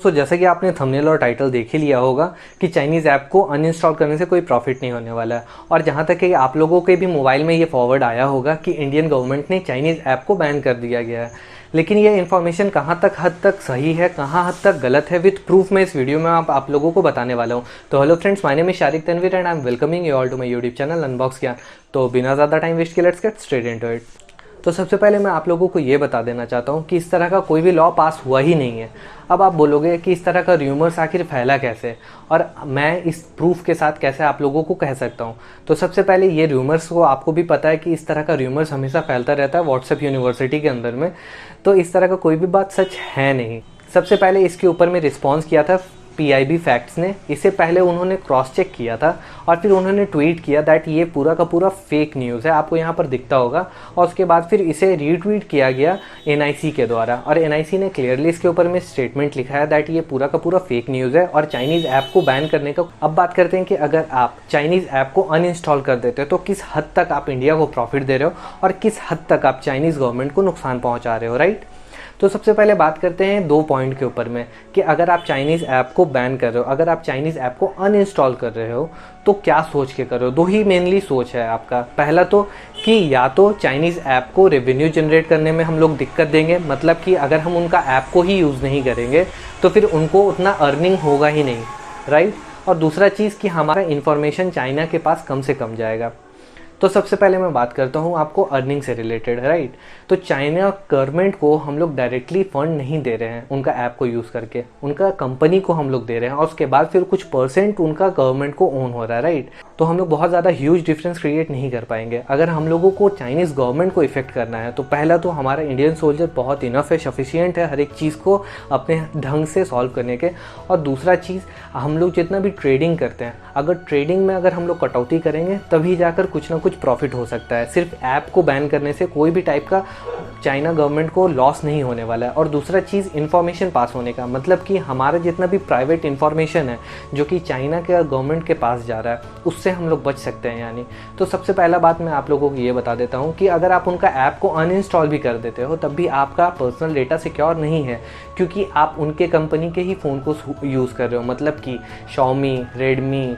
दोस्तों, जैसा कि आपने थंबनेल और टाइटल देख ही लिया होगा कि चाइनीज़ ऐप को अनइंस्टॉल करने से कोई प्रॉफिट नहीं होने वाला है। और जहां तक कि आप लोगों के भी मोबाइल में ये फॉरवर्ड आया होगा कि इंडियन गवर्नमेंट ने चाइनीज़ ऐप को बैन कर दिया गया है। लेकिन ये इन्फॉर्मेशन कहाँ तक हद तक सही है, कहाँ हद तक गलत है, विद प्रूफ मैं इस वीडियो में आप लोगों को बताने वाला हूँ। तो hello friends, my name is Shariq Tanveer and I am welcoming you all to my YouTube channel unbox Gyan. तो बिना ज़्यादा टाइम वेस्ट किए let's get straight into it. तो सबसे पहले मैं आप लोगों को ये बता देना चाहता हूँ कि इस तरह का कोई भी लॉ पास हुआ ही नहीं है। अब आप बोलोगे कि इस तरह का र्यूमर्स आखिर फैला कैसे, और मैं इस प्रूफ के साथ कैसे आप लोगों को कह सकता हूँ। तो सबसे पहले ये र्यूमर्स को आपको भी पता है कि इस तरह का र्यूमर्स हमेशा फैलता रहता है व्हाट्सएप यूनिवर्सिटी के अंदर में। तो इस तरह का कोई भी बात सच है नहीं। सबसे पहले इसके ऊपर में रिस्पॉन्स किया था PIB फैक्ट्स ने। इससे पहले उन्होंने क्रॉस चेक किया था और फिर उन्होंने ट्वीट किया दैट ये पूरा का पूरा फेक न्यूज़ है, आपको यहाँ पर दिखता होगा। और उसके बाद फिर इसे रीट्वीट किया गया NIC के द्वारा, और NIC ने क्लियरली इसके ऊपर में स्टेटमेंट लिखा है दैट ये पूरा का पूरा फेक न्यूज़ है और चाइनीज़ ऐप को बैन करने का। अब बात करते हैं कि अगर आप चाइनीज़ ऐप को अनइंस्टॉल कर देते हो तो किस हद तक आप इंडिया को प्रॉफिट दे रहे हो और किस हद तक आप चाइनीज़ गवर्नमेंट को नुकसान पहुँचा रहे हो, राइट। तो सबसे पहले बात करते हैं 2 पॉइंट के ऊपर में कि अगर आप चाइनीज़ ऐप को बैन कर रहे हो, अगर आप चाइनीज़ ऐप को अनइंस्टॉल कर रहे हो तो क्या सोच के कर रहे हो। 2 ही मेनली सोच है आपका। पहला तो कि या तो चाइनीज़ ऐप को रेवेन्यू जनरेट करने में हम लोग दिक्कत देंगे, मतलब कि अगर हम उनका ऐप को ही यूज़ नहीं करेंगे तो फिर उनको उतना अर्निंग होगा ही नहीं, राइट। और दूसरा चीज़ कि हमारा इन्फॉर्मेशन चाइना के पास कम से कम जाएगा। तो सबसे पहले मैं बात करता हूँ आपको अर्निंग से रिलेटेड, राइट। तो चाइना गवर्नमेंट को हम लोग डायरेक्टली फंड नहीं दे रहे हैं उनका ऐप को यूज़ करके, उनका कंपनी को हम लोग दे रहे हैं और उसके बाद फिर कुछ परसेंट उनका गवर्नमेंट को ओन हो रहा है, राइट। तो हम लोग बहुत ज़्यादा ह्यूज डिफरेंस क्रिएट नहीं कर पाएंगे। अगर हम लोगों को चाइनीज़ गवर्नमेंट को इफेक्ट करना है तो पहला तो हमारा इंडियन सोल्जर बहुत इनफ है, सफिशियंट है हर एक चीज़ को अपने ढंग से सॉल्व करने के। और दूसरा चीज़, हम लोग जितना भी ट्रेडिंग करते हैं, अगर ट्रेडिंग में अगर हम लोग कटौती करेंगे तभी जाकर कुछ ना कुछ प्रॉफिट हो सकता है। सिर्फ ऐप को बैन करने से कोई भी टाइप का चाइना गवर्नमेंट को लॉस नहीं होने वाला है। और दूसरा चीज़, इन्फॉर्मेशन पास होने का मतलब कि हमारा जितना भी प्राइवेट इन्फॉर्मेशन है जो कि चाइना के गवर्नमेंट के पास जा रहा है उससे हम लोग बच सकते हैं यानी। तो सबसे पहला बात मैं आप लोगों को ये बता देता हूँ कि अगर आप उनका ऐप को अनइंस्टॉल भी कर देते हो तब भी आपका पर्सनल डेटा सिक्योर नहीं है, क्योंकि आप उनके कंपनी के ही फ़ोन को यूज़ कर रहे हो। मतलब कि Xiaomi, Redmi,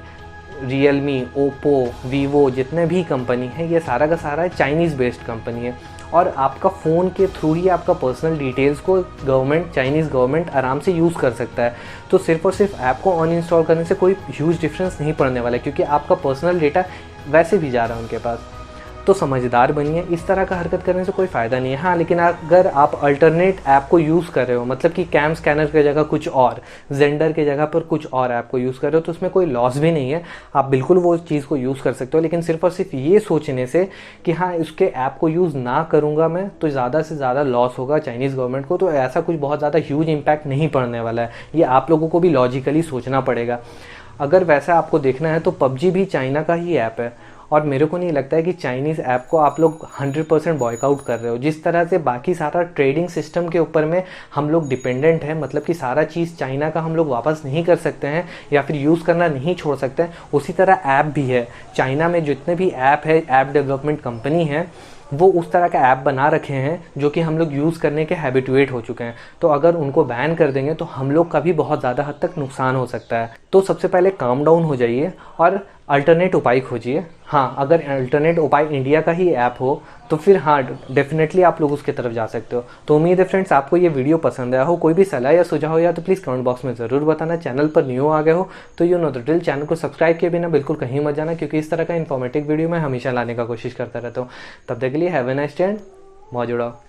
Realme, Oppo, Vivo, जितने भी कंपनी है ये सारा का सारा चाइनीज़ बेस्ड कंपनी है। और आपका फ़ोन के थ्रू ही आपका पर्सनल डिटेल्स को चाइनीज़ गवर्नमेंट आराम से यूज़ कर सकता है। तो सिर्फ और सिर्फ ऐप को अनइंस्टॉल करने से कोई ह्यूज डिफरेंस नहीं पड़ने वाला है, क्योंकि आपका पर्सनल डेटा वैसे भी जा रहा है उनके पास। तो समझदार बनिए, इस तरह का हरकत करने से कोई फ़ायदा नहीं है। हाँ, लेकिन अगर आप अल्टरनेट ऐप को यूज़ कर रहे हो, मतलब कि कैम स्कैनर की जगह कुछ और, जेंडर की जगह पर कुछ और ऐप को यूज़ कर रहे हो, तो उसमें कोई लॉस भी नहीं है। आप बिल्कुल वो चीज़ को यूज़ कर सकते हो, लेकिन सिर्फ और सिर्फ ये सोचने से कि हाँ उसके ऐप को यूज़ ना करूँगा मैं तो ज़्यादा से ज़्यादा लॉस होगा चाइनीज़ गवर्नमेंट को, तो ऐसा कुछ बहुत ज़्यादा ह्यूज इम्पैक्ट नहीं पड़ने वाला है। ये आप लोगों को भी लॉजिकली सोचना पड़ेगा। अगर वैसा आपको देखना है तो PUBG भी चाइना का ही ऐप है, और मेरे को नहीं लगता है कि चाइनीज़ ऐप को आप लोग 100% बॉयकआउट कर रहे हो। जिस तरह से बाकी सारा ट्रेडिंग सिस्टम के ऊपर में हम लोग डिपेंडेंट है, मतलब कि सारा चीज़ चाइना का हम लोग वापस नहीं कर सकते हैं या फिर यूज़ करना नहीं छोड़ सकते हैं, उसी तरह ऐप भी है। चाइना में जितने भी ऐप है, ऐप डेवलपमेंट कंपनी है, वो उस तरह का ऐप बना रखे हैं जो कि हम लोग यूज़ करने के हैबिटुएट हो चुके हैं। तो अगर उनको बैन कर देंगे तो हम लोग का भी बहुत ज़्यादा हद तक नुकसान हो सकता है। तो सबसे पहले काम डाउन हो जाइए और अल्टरनेट उपाय खोजिए। हाँ, अगर अल्टरनेट उपाय इंडिया का ही ऐप हो तो फिर हाँ डेफिनेटली आप लोग उसकी तरफ जा सकते हो। तो उम्मीद है फ्रेंड्स आपको ये वीडियो पसंद आया हो। कोई भी सलाह या सुझाव हो या तो प्लीज़ कमेंट बॉक्स में ज़रूर बताना। चैनल पर न्यू आ गए हो तो you know the drill, channel को सब्सक्राइब किए बिना बिल्कुल कहीं मत जाना, क्योंकि इस तरह का इन्फॉर्मेटिव वीडियो मैं हमेशा लाने का कोशिश करता रहता हूँ। तब तक के लिए have a nice day and मौज उड़ाओ।